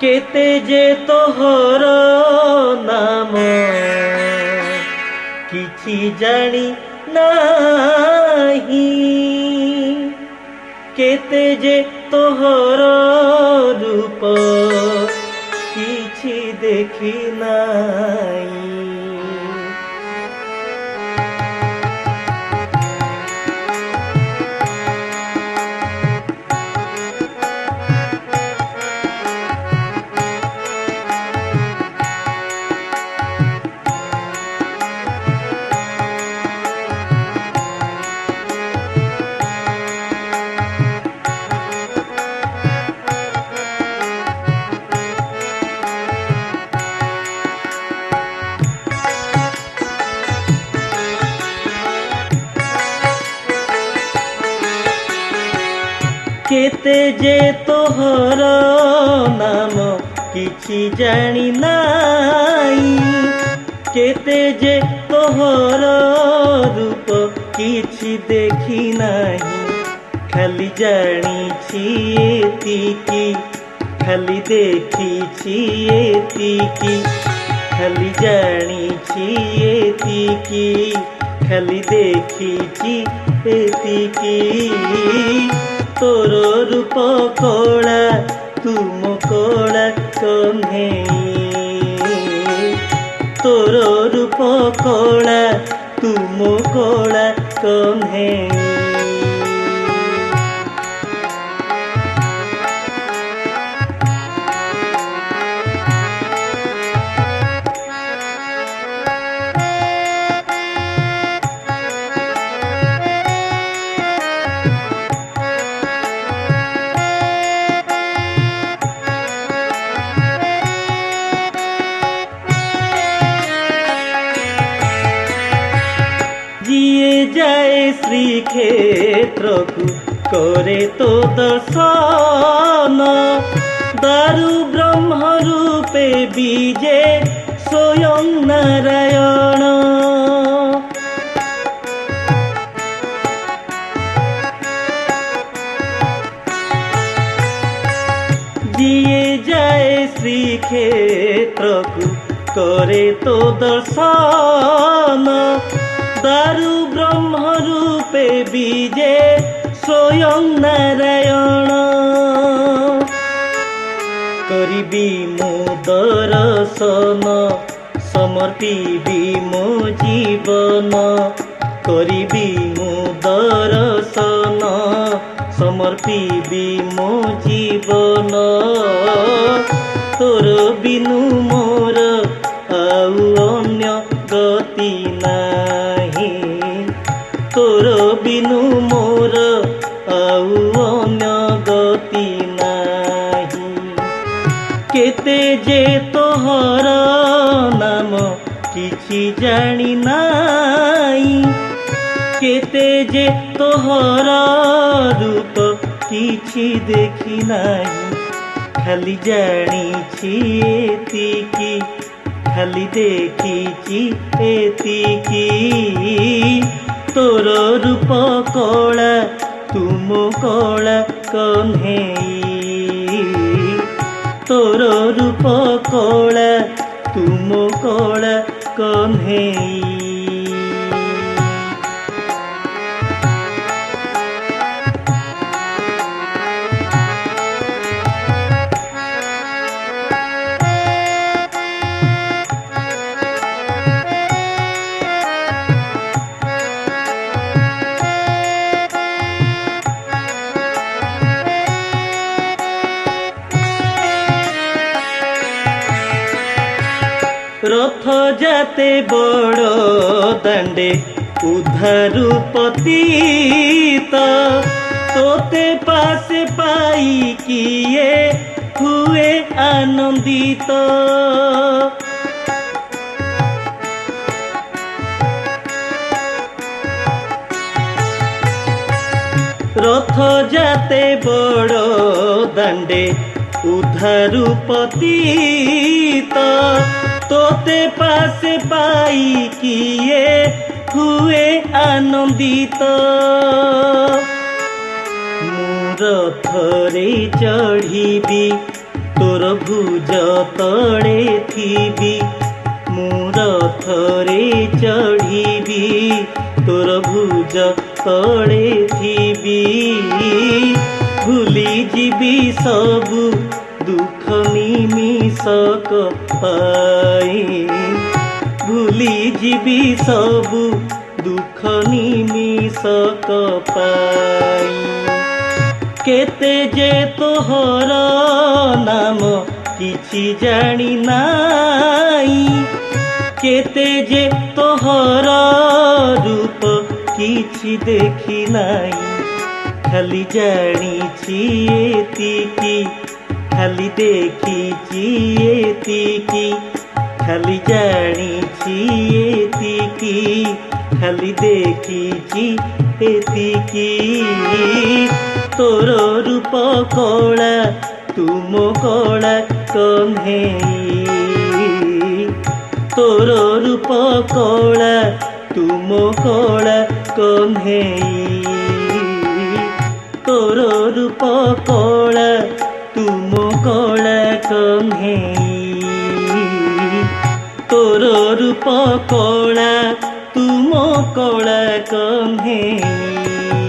केते जे तोहर नाम किछि जानी नाही, केते जे तोहर रूप किछि देखी नाही। केते जे तोहर नाम किछि जानी नाही, केते जे तोहर रूप किछि देखी नाही। खाली जानिछि एतिकी, खाली देखिछि एतिकी, खाली जानिछि एतिकी, खाली देखिछि एतिकी। तोर रूप कला तुम कला कन्हेई, तोर रूप कला तुम कला कन्हेई। जिए जाए श्री क्षेत्र को करे तो दर्शन, दारु ब्रह्म रूपे बीजे स्वयं नारायण। जिए जाए श्री क्षेत्र को करे तो दर्शन, दारु ब्रह्म रूपे बीजे स्वयं नारायण। करिबी मो दर्शन समर्पिबी मो जीवन, करिबी मो दर्शन समर्पिबी मो जीवन। तोर बिनु मोर आउ अन्य गति नाही, तोर बिनु मोर आउ अन्य गति नाही। केते जे तोहर नाम किछि जानी नाही, केते जे तोहर रूप किछि देखी नाही। खाली जानिछि एतिकी, खाली देखिछि एतिकी। तोर रूप कला तुम कला कन्हेई, तोर रूप कला तुम कला कन्हेई। रथ जाते बड़ दांडे उद्धारू पतित, तोते पासे पाई किए हुए आनंदित। रथ जाते बड़ दांडे उद्धारू पतित, तोते पासे पाई किए हुए आनंदित। रथरे चढ़िबी तोर भुज तले थिबी मु रथरे चढ़िबी तोर भुज तले थिबी भूली जीवी सबु दुख निमिषक पाई भूली जीवी सबु दुख निमिषक पाई केते जे तोहर नाम किछि जानी नाई केते जे तोहर रूप किछि देखी नाई खाली जानिछि एतिकी खाली देखिछि एतिकी खाली जानिछि एतिकी खाली देखिछि एतिकी तोर रूप कला तुम कला कन्हेई तोर रूप कला तुम कला कन्हेई तोर रूप कला तुम कला कन्हेई तोर रूप कला तुम कला कन्हेई।